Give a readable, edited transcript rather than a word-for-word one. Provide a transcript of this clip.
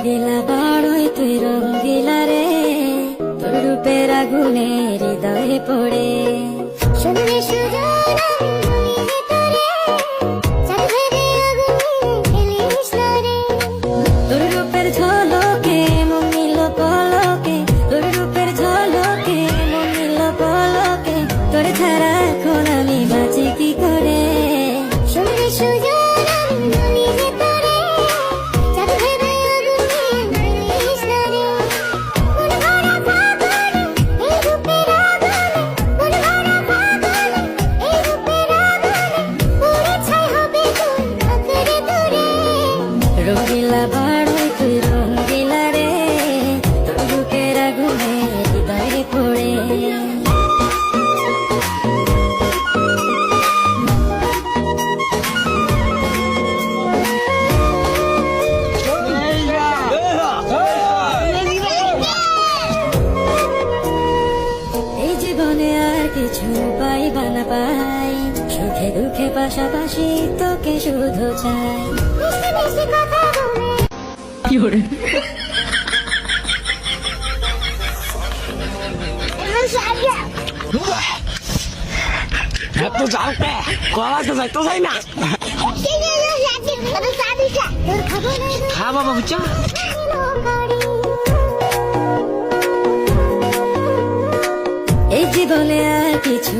রঙ্গিলা বড়ই তুই রঙ্গিলা রে, তোর রূপের আগুনে হৃদয়ে পড়ে। শুনলে সুজন আমি তোরে, চাঁদের আগুনে খেলিস না রে। তোর রূপের ঝলকে মন নিল পলকে, তোর রূপের ঝলকে মন নিল পলকে, তোর ছাড়া এখন আমি বাঁচি কি করে। শুনলে সুজন আমি তোরে, চাঁদের আগুনে খেলিস না রে। মন ভরা ফাগুনে এই রূপের আগুনে, মন ভরা ফাগুনে এই রূপের আগুনে, পুরে ছাই হবে তোর আঁকড়ে ধরে। রঙ্গিলা বড়ই তুই রঙ্গিলা রে, তোর রূপের আগুনে হৃদয়ে পড়ে। এই জীবনে আর কিছু পাইবা না পাই, সুখে দুঃখে পাশাপাশি তোকে শুধু চাই। মিষ্টি মিষ্টি কথা বলে এত জালতে কলা তো যাইতো যাই না। হ্যাঁ বাবা বুঝছো, এই জীবনে আর কিছু